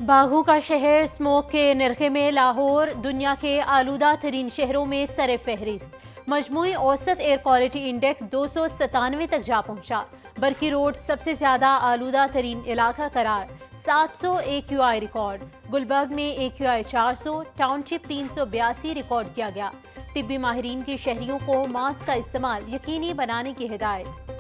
باغوں کا شہر اسموک کے نرخے میں لاہور دنیا کے آلودہ ترین شہروں میں سر فہرست۔ مجموعی اوسط ایئر کوالٹی انڈیکس 297 تک جا پہنچا۔ برکی روڈ سب سے زیادہ آلودہ ترین علاقہ قرار، 700 AQI ریکارڈ۔ گلبرگ میں AQI 400، ٹاؤن شپ 382 ریکارڈ کیا گیا۔ طبی ماہرین کی شہریوں کو ماسک کا استعمال یقینی بنانے کی ہدایت۔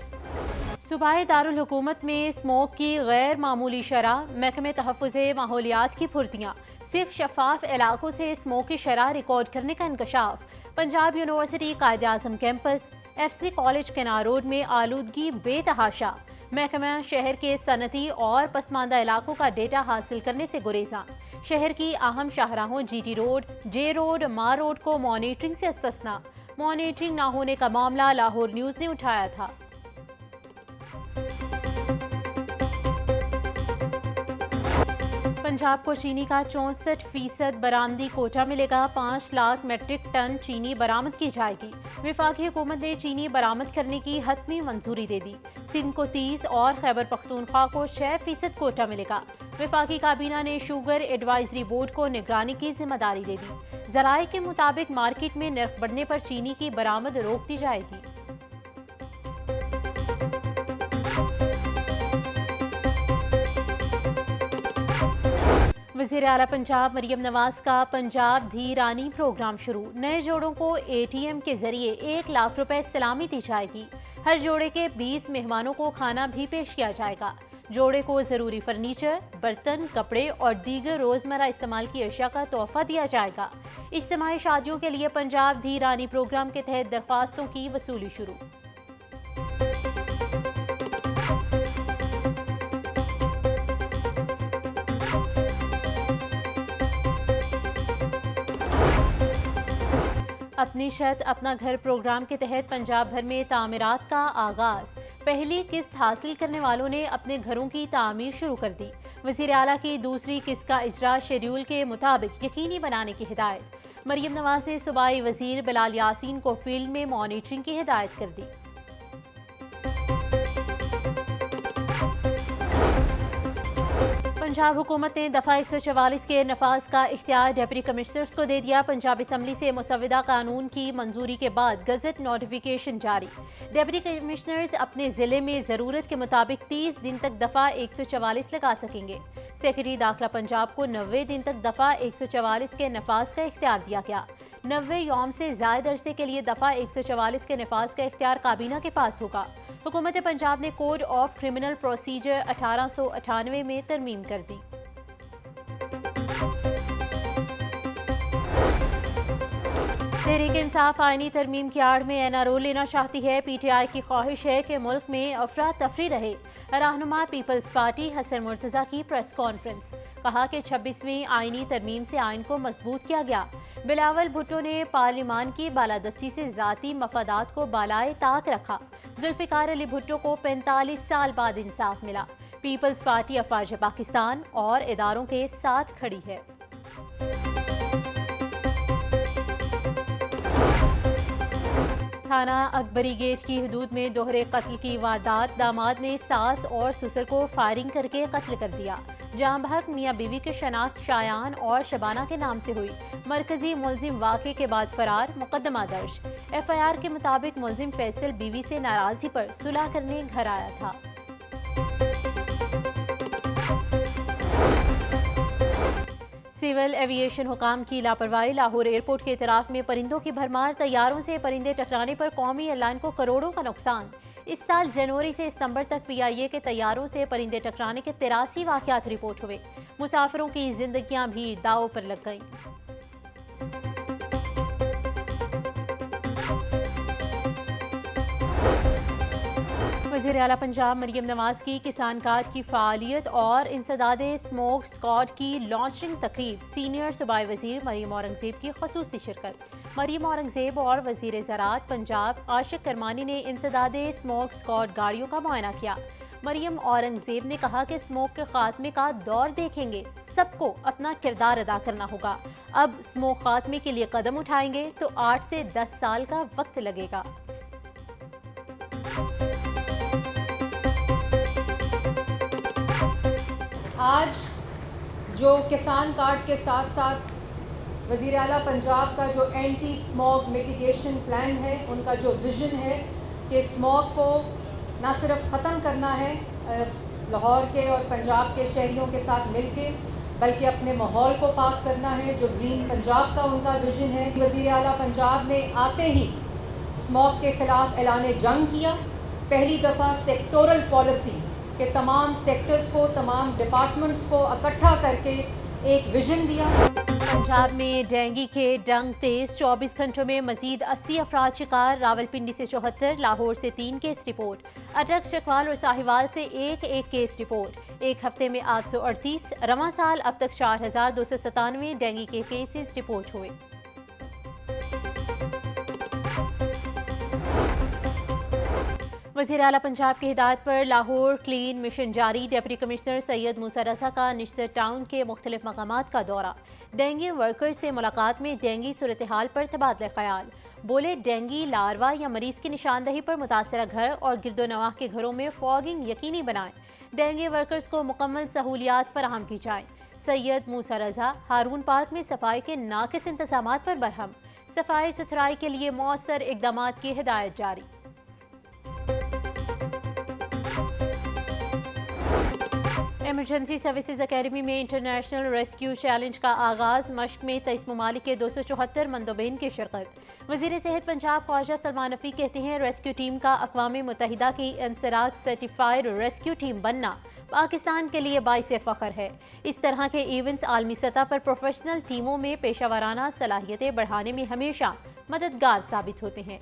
صوبائی دارالحکومت میں اسموک کی غیر معمولی شرح، محکمہ تحفظ ماحولیات کی پھرتیاں، صرف شفاف علاقوں سے اسموک کی شرح ریکارڈ کرنے کا انکشاف۔ Punjab university Quaid Azam campus, FC college کنار road میں آلودگی بے تحاشا۔ محکمہ شہر کے صنعتی اور پسماندہ علاقوں کا ڈیٹا حاصل کرنے سے گریزاں۔ شہر کی اہم شاہراہوں GT روڈ، J روڈ، مار روڈ کو مانیٹرنگ سے استثناء۔ مانیٹرنگ نہ ہونے کا معاملہ لاہور نیوز نے اٹھایا تھا۔ پنجاب کو چینی کا 64% برآمدی کوٹا ملے گا۔ 5 لاکھ میٹرک ٹن چینی برآمد کی جائے گی۔ وفاقی حکومت نے چینی برآمد کرنے کی حتمی منظوری دے دی۔ سندھ کو 30 اور خیبر پختونخوا کو 6% کوٹا ملے گا۔ وفاقی کابینہ نے شوگر ایڈوائزری بورڈ کو نگرانی کی ذمہ داری دے دی۔ ذرائع کے مطابق مارکیٹ میں نرخ بڑھنے پر چینی کی برآمد روک دی جائے گی۔ وزیر اعلیٰ پنجاب مریم نواز کا پنجاب دھی رانی پروگرام شروع۔ نئے جوڑوں کو ATM کے ذریعے 1 لاکھ روپے سلامی دی جائے گی۔ ہر جوڑے کے 20 مہمانوں کو کھانا بھی پیش کیا جائے گا۔ جوڑے کو ضروری فرنیچر، برتن، کپڑے اور دیگر روزمرہ استعمال کی اشیاء کا تحفہ دیا جائے گا۔ اجتماعی شادیوں کے لیے پنجاب دھی رانی پروگرام کے تحت درخواستوں کی وصولی شروع۔ اپنی چھت اپنا گھر پروگرام کے تحت پنجاب بھر میں تعمیرات کا آغاز۔ پہلی قسط حاصل کرنے والوں نے اپنے گھروں کی تعمیر شروع کر دی۔ وزیر اعلیٰ کی دوسری قسط کا اجرا شیڈول کے مطابق یقینی بنانے کی ہدایت۔ مریم نواز نے صوبائی وزیر بلال یاسین کو فیلڈ میں مانیٹرنگ کی ہدایت کر دی۔ پنجاب حکومت نے دفعہ 144 کے نفاذ کا اختیار ڈپٹی کمشنرز کو دے دیا۔ پنجاب اسمبلی سے مسودہ قانون کی منظوری کے بعد گزٹ نوٹیفیکیشن جاری۔ ڈپٹی کمشنرز اپنے ضلع میں ضرورت کے مطابق 30 دن تک دفعہ 144 لگا سکیں گے۔ سیکرٹری داخلہ پنجاب کو 90 دن تک دفعہ 144 کے نفاذ کا اختیار دیا گیا۔ 90 یوم سے زائد عرصے کے لیے دفعہ 144 کے نفاذ کا اختیار کابینہ کے پاس ہوگا۔ حکومت پنجاب نے کوڈ آف کرمنل پروسیجر 1898 میں ترمیم کر دی۔ تحریک انصاف آئینی ترمیم کی آڑ میں NRO لینا چاہتی ہے۔ PTI کی خواہش ہے کہ ملک میں افراتفری رہے۔ رہنما پیپلز پارٹی حسن مرتضیٰ کی پریس کانفرنس، کہا کہ 26ویں آئینی ترمیم سے آئین کو مضبوط کیا گیا۔ بلاول بھٹو نے پارلیمان کی بالادستی سے ذاتی مفادات کو بالائے طاق رکھا۔ ذوالفقار علی بھٹو کو 45 سال بعد انصاف ملا۔ پیپلز پارٹی افواج پاکستان اور اداروں کے ساتھ کھڑی ہے۔ تھانہ اکبری گیٹ کی حدود میں دوہرے قتل کی واردات۔ داماد نے ساس اور سسر کو فائرنگ کر کے قتل کر دیا۔ جاں بحق میاں بیوی کی شناخت شایان اور شبانہ کے نام سے ہوئی۔ مرکزی ملزم واقعے کے بعد فرار، مقدمہ درج۔ FIR کے مطابق ملزم فیصل بیوی سے ناراضی پر صلح کرنے گھر آیا تھا۔ سول ایوییشن حکام کی لاپرواہی۔ لاہور ایئرپورٹ کے اطراف میں پرندوں کی بھرمار۔ طیاروں سے پرندے ٹکرانے پر قومی ایئر لائن کو کروڑوں کا نقصان۔ اس سال جنوری سے ستمبر تک PIA کے طیاروں سے پرندے ٹکرانے کے 83 واقعات رپورٹ ہوئے۔ مسافروں کی زندگیاں بھی داؤ پر لگ گئیں۔ وزیر اعلیٰ پنجاب مریم نواز کی کسان کارڈ کی فعالیت اور انسداد اسموک اسکواڈ کی لانچنگ تقریب۔ سینئر صوبائی وزیر مریم اورنگزیب کی خصوصی شرکت۔ مریم اورنگزیب اور وزیر زراعت پنجاب عاشق کرمانی نے انسداد اسموک اسکواڈ گاڑیوں کا معائنہ کیا۔ مریم اورنگزیب نے کہا کہ اسموک کے خاتمے کا دور دیکھیں گے، سب کو اپنا کردار ادا کرنا ہوگا۔ اب اسموک خاتمے کے لیے قدم اٹھائیں گے تو 8 سے 10 سال کا وقت لگے گا۔ آج جو کسان کارڈ کے ساتھ ساتھ وزیر اعلیٰ پنجاب کا جو اینٹی اسموگ میٹیگیشن پلان ہے، ان کا جو ویژن ہے کہ اسموگ کو نہ صرف ختم کرنا ہے لاہور کے اور پنجاب کے شہریوں کے ساتھ مل کے، بلکہ اپنے ماحول کو پاک کرنا ہے، جو گرین پنجاب کا ان کا ویژن ہے۔ وزیر اعلیٰ پنجاب نے آتے ہی اسموگ کے خلاف اعلان جنگ کیا، پہلی دفعہ سیکٹورل پالیسی کہ تمام سیکٹرز کو، تمام ڈپارٹمنٹس کو اکٹھا کر کے ایک ویژن دیا۔ پنجاب میں ڈینگی کے ڈنگ تیز، 24 گھنٹوں میں مزید 80 افراد شکار، راولپنڈی سے 74، لاہور سے 3 کیس رپورٹ، اٹک، چکوال اور ساہیوال سے ایک کیس رپورٹ، ایک ہفتے میں 838، رواں سال اب تک 4297 ڈینگی کے کیسز رپورٹ ہوئے۔ وزیر اعلیٰ پنجاب کی ہدایت پر لاہور کلین مشن جاری، ڈپٹی کمشنر سید موسیٰ رضا کا نشتر ٹاؤن کے مختلف مقامات کا دورہ، ڈینگی ورکر سے ملاقات میں ڈینگی صورتحال پر تبادلہ خیال، بولے ڈینگی لاروا یا مریض کی نشاندہی پر متاثرہ گھر اور گرد و نواح کے گھروں میں فاگنگ یقینی بنائیں، ڈینگی ورکرز کو مکمل سہولیات فراہم کی جائیں۔ سید موسیٰ رضا ہارون پارک میں صفائی کے ناقص انتظامات پر برہم، صفائی ستھرائی کے لیے مؤثر اقدامات کی ہدایت جاری۔ ایمرجنسی سروسز اکیڈمی میں انٹرنیشنل ریسکیو چیلنج کا آغاز، مشق میں 23 ممالک کے 274 مندوبین کی شرکت۔ وزیر صحت پنجاب خواجہ سلمان رفیع کہتے ہیں ریسکیو ٹیم کا اقوام متحدہ کی انسراغ سرٹیفائیڈ ریسکیو ٹیم بننا پاکستان کے لیے باعث فخر ہے۔ اس طرح کے ایونٹس عالمی سطح پر پروفیشنل ٹیموں میں پیشہ ورانہ صلاحیتیں بڑھانے میں ہمیشہ مددگار ثابت ہوتے ہیں۔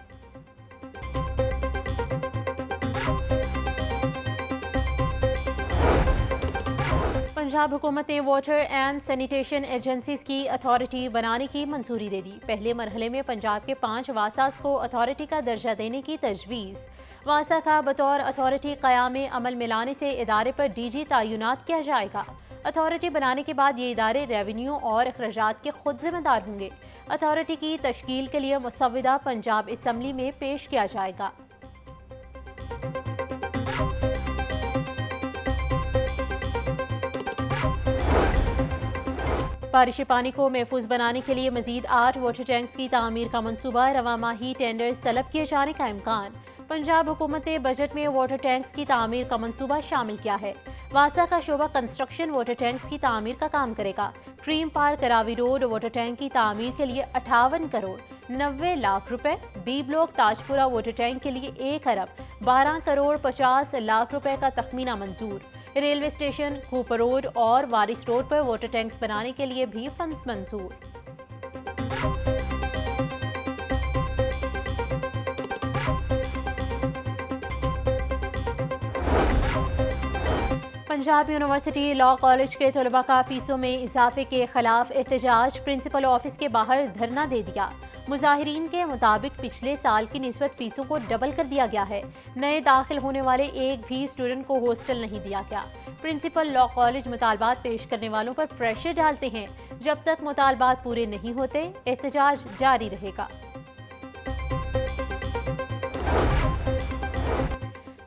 پنجاب حکومت نے واٹر اینڈ سینیٹیشن ایجنسیز کی اتھارٹی بنانے کی منظوری دے دی، پہلے مرحلے میں پنجاب کے 5 واساز کو اتھارٹی کا درجہ دینے کی تجویز۔ واسا کا بطور اتھارٹی قیام عمل میں لانے سے ادارے پر ڈی جی تعینات کیا جائے گا۔ اتھارٹی بنانے کے بعد یہ ادارے ریونیو اور اخراجات کے خود ذمہ دار ہوں گے۔ اتھارٹی کی تشکیل کے لیے مسودہ پنجاب اسمبلی میں پیش کیا جائے گا۔ بارشی پانی کو محفوظ بنانے کے لیے مزید 8 واٹر ٹینکس کی تعمیر کا منصوبہ، رواں ماہ ہی ٹینڈرز طلب کیے جانے کا امکان۔ پنجاب حکومت نے بجٹ میں واٹر ٹینکس کی تعمیر کا منصوبہ شامل کیا ہے۔ واسا کا شعبہ کنسٹرکشن واٹر ٹینکس کی تعمیر کا کام کرے گا۔ ڈریم پارک راوی روڈ واٹر ٹینک کی تعمیر کے لیے 58 کروڑ 90 لاکھ روپے، بی بلاک تاجپورہ واٹر ٹینک کے لیے 1 ارب 12 کروڑ 50 لاکھ روپے کا تخمینہ منظور۔ ریلوے اسٹیشن، کوپر روڈ اور وارث روڈ پر واٹر ٹینکس بنانے کے لیے بھی فنڈز منظور۔ پنجاب یونیورسٹی لاء کالج کے طلباء کا فیسوں میں اضافے کے خلاف احتجاج، پرنسپل آفس کے باہر دھرنا دے دیا۔ مظاہرین کے مطابق پچھلے سال کی نسبت فیسوں کو ڈبل کر دیا گیا ہے، نئے داخل ہونے والے ایک بھی اسٹوڈنٹ کو ہاسٹل نہیں دیا گیا۔ پرنسپل لاء کالج مطالبات پیش کرنے والوں پر پریشر ڈالتے ہیں، جب تک مطالبات پورے نہیں ہوتے احتجاج جاری رہے گا۔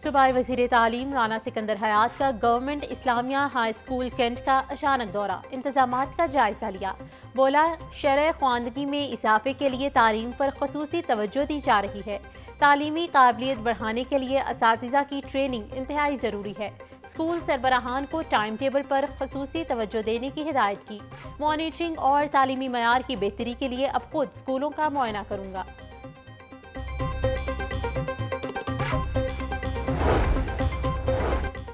صوبائی وزیر تعلیم رانا سکندر حیات کا گورنمنٹ اسلامیہ ہائی اسکول کینٹ کا اچانک دورہ، انتظامات کا جائزہ لیا۔ بولا شرح خواندگی میں اضافے کے لیے تعلیم پر خصوصی توجہ دی جا رہی ہے۔ تعلیمی قابلیت بڑھانے کے لیے اساتذہ کی ٹریننگ انتہائی ضروری ہے۔ اسکول سربراہان کو ٹائم ٹیبل پر خصوصی توجہ دینے کی ہدایت کی۔ مانیٹرنگ اور تعلیمی معیار کی بہتری کے لیے اب خود اسکولوں کا معائنہ کروں گا۔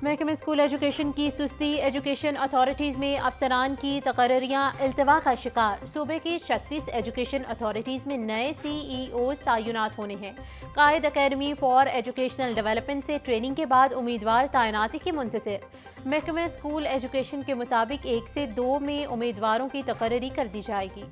محکمہ اسکول ایجوکیشن کی سستی، ایجوکیشن اتھارٹیز میں افسران کی تقرریاں التوا کا شکار۔ صوبے کی 36 ایجوکیشن اتھارٹیز میں نئے سی ای اوز تعینات ہونے ہیں۔ قائد اکیڈمی فار ایجوکیشنل ڈیولپمنٹ سے ٹریننگ کے بعد امیدوار تعیناتی کی منتظر۔ محکمہ اسکول ایجوکیشن کے مطابق 1 سے 2 میں امیدواروں کی تقرری کر دی جائے گی۔